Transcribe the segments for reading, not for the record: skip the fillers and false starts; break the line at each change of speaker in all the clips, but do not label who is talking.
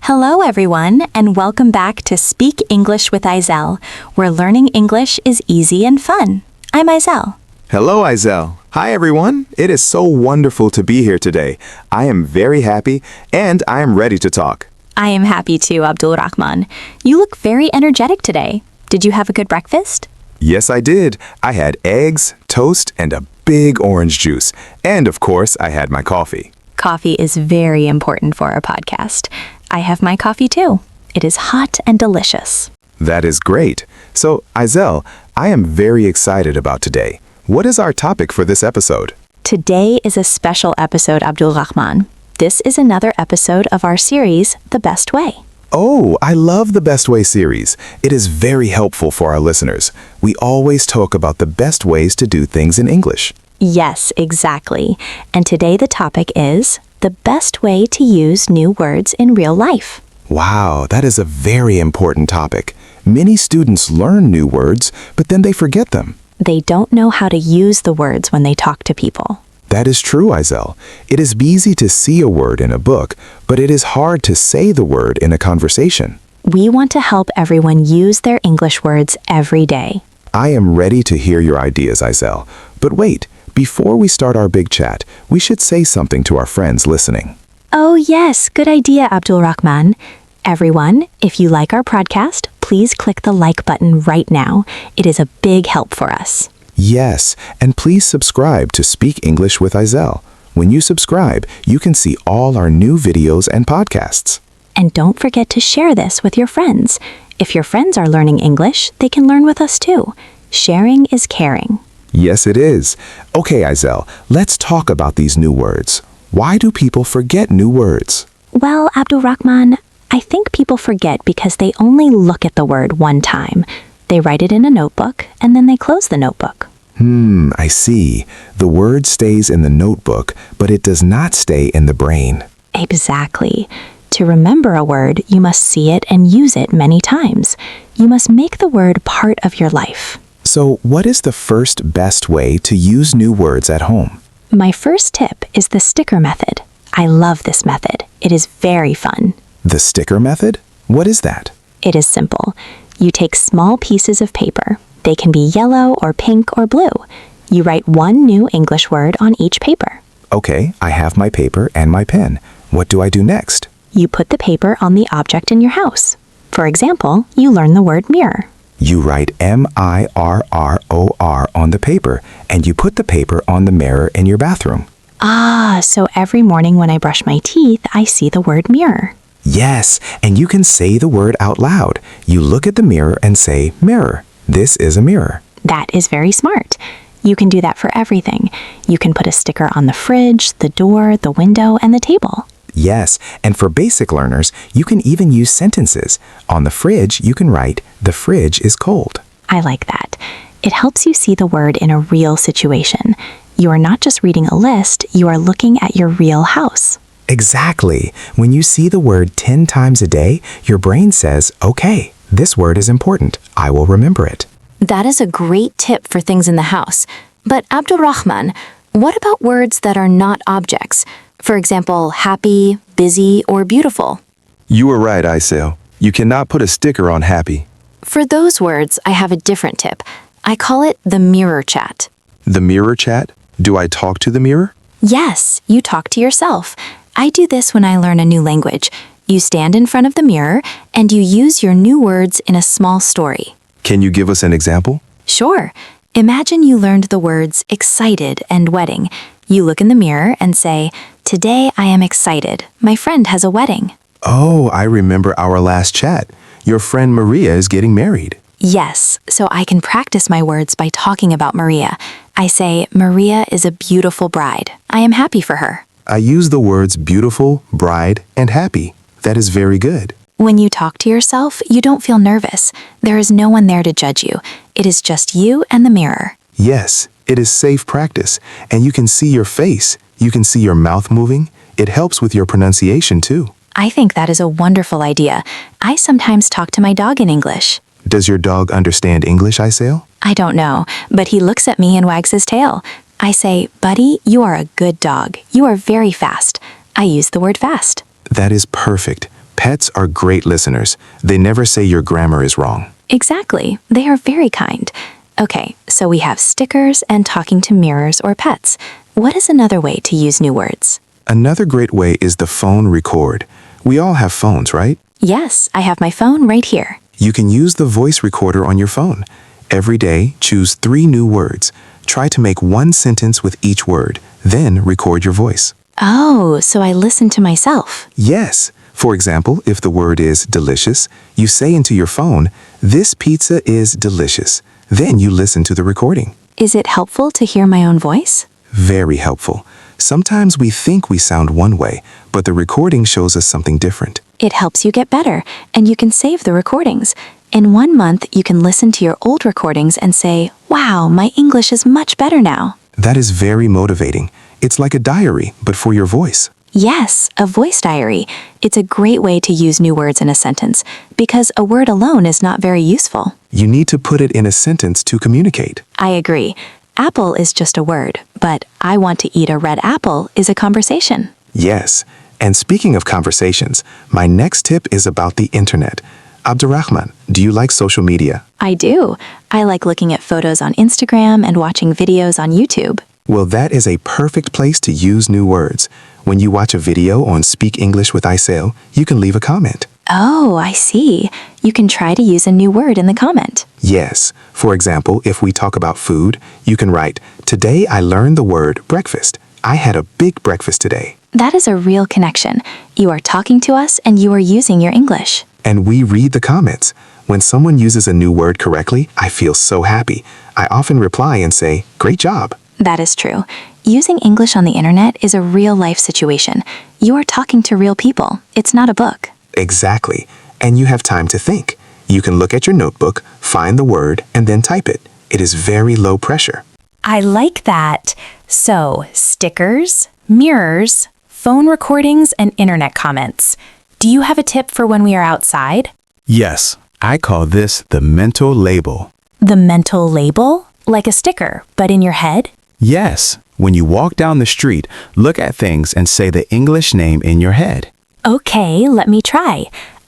Hello, everyone, and welcome back to Speak English with Aisel, where learning English is easy and fun. I'm Aisel.
Hello, Aisel. Hi, everyone. It is so wonderful to be here today. I am very happy, and I am ready to talk.
I am happy too, Abdulrahman. You look very energetic today. Did you have a good breakfast?
Yes, I did. I had eggs, toast, and a big orange juice. And, of course, I had my coffee.
Coffee is very important for our podcast. I have my coffee too. It is hot and delicious.
That is great. So, Aisel, I am very excited about today. What is our topic for this episode?
Today is a special episode, Abdulrahman. This is another episode of our series, The Best Way.
Oh, I love the Best Way series. It is very helpful for our listeners. We always talk about the best ways to do things in English.
Yes, exactly. And today the topic is the best way to use new words in real life.
Wow, that is a very important topic. Many students learn new words, but then they forget them.
They don't know how to use the words when they talk to people.
That is true, Aisel. It is easy to see a word in a book, but it is hard to say the word in a conversation.
We want to help everyone use their English words every day.
I am ready to hear your ideas, Aisel. But wait, before we start our big chat, we should say something to our friends listening.
Oh yes, good idea, Abdulrahman. Everyone, if you like our podcast, please click the like button right now. It is a big help for us.
Yes, and please subscribe to Speak English with Aisel. When you subscribe, you can see all our new videos and podcasts.
And don't forget to share this with your friends. If your friends are learning English, they can learn with us too. Sharing is caring.
Yes, it is. Okay, Aisel, let's talk about these new words. Why do people forget new words?
Well, Abdulrahman, I think people forget because they only look at the word one time. They write it in a notebook, and then they close the notebook.
I see. The word stays in the notebook, but it does not stay in the brain.
Exactly. To remember a word, you must see it and use it many times. You must make the word part of your life.
So, what is the first best way to use new words at home?
My first tip is the sticker method. I love this method. It is very fun.
The sticker method? What is that?
It is simple. You take small pieces of paper. They can be yellow or pink or blue. You write one new English word on each paper.
Okay, I have my paper and my pen. What do I do next?
You put the paper on the object in your house. For example, you learn the word mirror.
You write M-I-R-R-O-R on the paper, and you put the paper on the mirror in your bathroom.
Ah, so every morning when I brush my teeth, I see the word mirror.
Yes, and you can say the word out loud. You look at the mirror and say, mirror. This is a mirror.
That is very smart. You can do that for everything. You can put a sticker on the fridge, the door, the window, and the table.
Yes, and for basic learners, you can even use sentences. On the fridge, you can write, the fridge is cold.
I like that. It helps you see the word in a real situation. You are not just reading a list, you are looking at your real house.
Exactly. When you see the word 10 times a day, your brain says, okay, this word is important. I will remember it.
That is a great tip for things in the house. But Abdulrahman, what about words that are not objects? For example, happy, busy, or beautiful.
You are right, Aisel. You cannot put a sticker on happy.
For those words, I have a different tip. I call it the mirror chat.
The mirror chat? Do I talk to the mirror?
Yes, you talk to yourself. I do this when I learn a new language. You stand in front of the mirror and you use your new words in a small story.
Can you give us an example?
Sure. Imagine you learned the words excited and wedding. You look in the mirror and say, today I am excited. My friend has a wedding.
Oh, I remember our last chat. Your friend Maria is getting married.
Yes, so I can practice my words by talking about Maria. I say, Maria is a beautiful bride. I am happy for her.
I use the words beautiful, bride, and happy. That is very good.
When you talk to yourself, you don't feel nervous. There is no one there to judge you. It is just you and the mirror.
Yes, it is safe practice, and you can see your face. You can see your mouth moving. It helps with your pronunciation too.
I think that is a wonderful idea. I sometimes talk to my dog in English.
Does your dog understand English, Aisel?
I don't know, but he looks at me and wags his tail. I say, buddy, you are a good dog. You are very fast. I use the word fast.
That is perfect. Pets are great listeners. They never say your grammar is wrong.
Exactly. They are very kind. Okay, so we have stickers and talking to mirrors or pets. What is another way to use new words?
Another great way is the phone record. We all have phones, right?
Yes, I have my phone right here.
You can use the voice recorder on your phone. Every day, choose 3 new words. Try to make 1 sentence with each word, then record your voice.
Oh, so I listen to myself.
Yes. For example, if the word is delicious, you say into your phone, "This pizza is delicious." Then you listen to the recording.
Is it helpful to hear my own voice?
Very helpful. Sometimes we think we sound one way, but the recording shows us something different.
It helps you get better, and you can save the recordings. In 1 month, you can listen to your old recordings and say, "Wow, my English is much better now."
That is very motivating. It's like a diary, but for your voice.
Yes, a voice diary. It's a great way to use new words in a sentence, because a word alone is not very useful.
You need to put it in a sentence to communicate.
I agree. Apple is just a word, but I want to eat a red apple is a conversation.
Yes. And speaking of conversations, my next tip is about the internet. Abdulrahman, do you like social media?
I do. I like looking at photos on Instagram and watching videos on YouTube.
Well, that is a perfect place to use new words. When you watch a video on Speak English with Aisel, you can leave a comment.
Oh, I see. You can try to use a new word in the comment.
Yes. For example, if we talk about food, you can write, "Today I learned the word breakfast. I had a big breakfast today."
That is a real connection. You are talking to us and you are using your English.
And we read the comments. When someone uses a new word correctly, I feel so happy. I often reply and say, "Great job."
That is true. Using English on the internet is a real-life situation. You are talking to real people. It's not a book.
Exactly. And you have time to think. You can look at your notebook, find the word, and then type it. It is very low pressure.
I like that. So, stickers, mirrors, phone recordings, and internet comments. Do you have a tip for when we are outside?
Yes, I call this the mental label.
The mental label? Like a sticker, but in your head?
Yes, when you walk down the street, look at things and say the English name in your head.
Okay, let me try.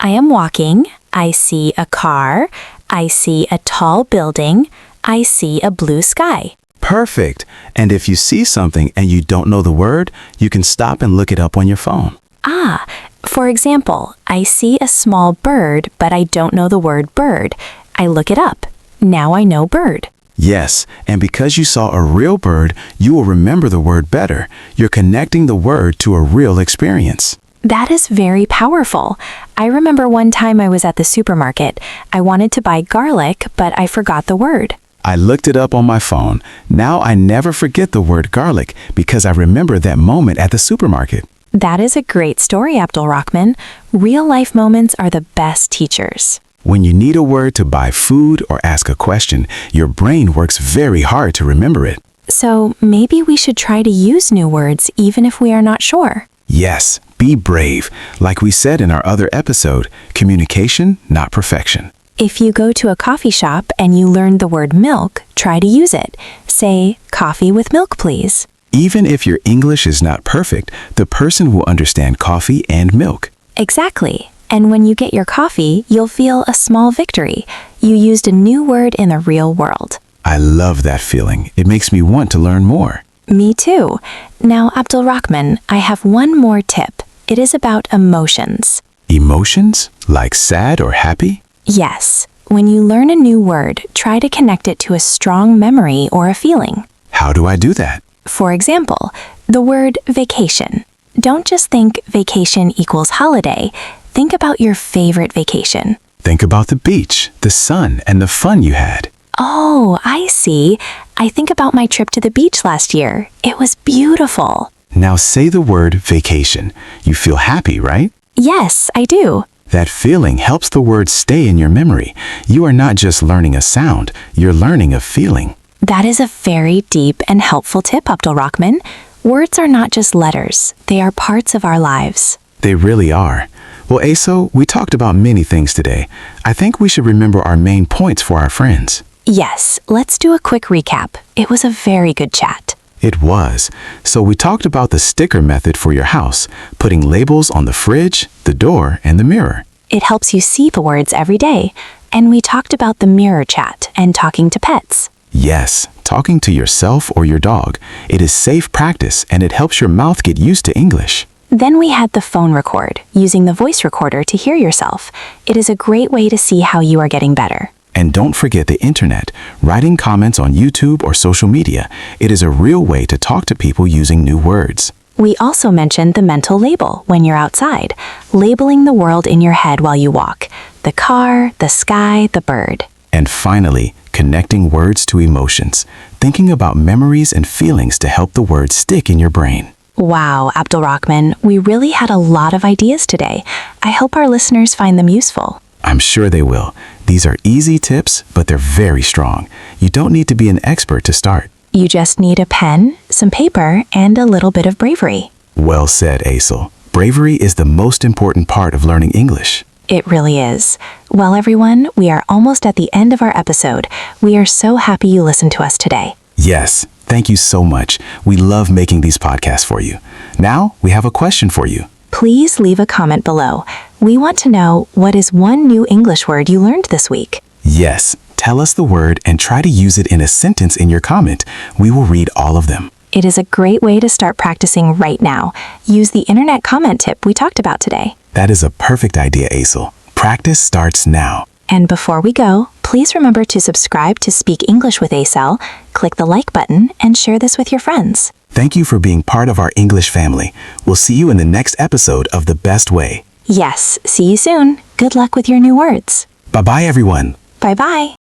I am walking. I see a car. I see a tall building. I see a blue sky.
Perfect. And if you see something and you don't know the word, you can stop and look it up on your phone.
Ah, for example, I see a small bird, but I don't know the word bird. I look it up. Now I know bird.
Yes, and because you saw a real bird, you will remember the word better. You're connecting the word to a real experience.
That is very powerful. I remember one time I was at the supermarket. I wanted to buy garlic, but I forgot the word.
I looked it up on my phone. Now I never forget the word garlic because I remember that moment at the supermarket.
That is a great story, Abdulrahman. Real-life moments are the best teachers.
When you need a word to buy food or ask a question, your brain works very hard to remember it.
So maybe we should try to use new words even if we are not sure.
Yes, be brave. Like we said in our other episode, communication, not perfection.
If you go to a coffee shop and you learn the word milk, try to use it. Say, "Coffee with milk, please."
Even if your English is not perfect, the person will understand coffee and milk.
Exactly. And when you get your coffee, you'll feel a small victory. You used a new word in the real world.
I love that feeling. It makes me want to learn more.
Me too. Now, Abdulrahman, I have one more tip. It is about emotions.
Emotions? Like sad or happy?
Yes. When you learn a new word, try to connect it to a strong memory or a feeling.
How do I do that?
For example, the word vacation. Don't just think vacation equals holiday. Think about your favorite vacation.
Think about the beach, the sun, and the fun you had.
Oh, I see. I think about my trip to the beach last year. It was beautiful.
Now say the word vacation. You feel happy, right?
Yes, I do.
That feeling helps the word stay in your memory. You are not just learning a sound, you're learning a feeling.
That is a very deep and helpful tip, Abdulrahman. Words are not just letters. They are parts of our lives.
They really are. Well, Aisel, we talked about many things today. I think we should remember our main points for our friends.
Yes, let's do a quick recap. It was a very good chat.
It was. So we talked about the sticker method for your house, putting labels on the fridge, the door, and the mirror.
It helps you see the words every day. And we talked about the mirror chat and talking to pets.
Yes, talking to yourself or your dog. It is safe practice and it helps your mouth get used to English.
Then we had the phone record, using the voice recorder to hear yourself. It is a great way to see how you are getting better.
And don't forget the internet, writing comments on YouTube or social media. It is a real way to talk to people using new words.
We also mentioned the mental label when you're outside, labeling the world in your head while you walk. The car, the sky, the bird.
And finally, connecting words to emotions, thinking about memories and feelings to help the words stick in your brain.
Wow, Abdulrahman, we really had a lot of ideas today. I hope our listeners find them useful.
I'm sure they will. These are easy tips, but they're very strong. You don't need to be an expert to start.
You just need a pen, some paper, and a little bit of bravery.
Well said, Aisel. Bravery is the most important part of learning English.
It really is. Well, everyone, we are almost at the end of our episode. We are so happy you listened to us today.
Yes, thank you so much. We love making these podcasts for you. Now, we have a question for you.
Please leave a comment below. We want to know, what is one new English word you learned this week?
Yes, tell us the word and try to use it in a sentence in your comment. We will read all of them.
It is a great way to start practicing right now. Use the internet comment tip we talked about today.
That is a perfect idea, Aisel. Practice starts now.
And before we go, please remember to subscribe to Speak English with Aisel, click the like button, and share this with your friends.
Thank you for being part of our English family. We'll see you in the next episode of The Best Way.
Yes, see you soon. Good luck with your new words.
Bye-bye, everyone.
Bye-bye.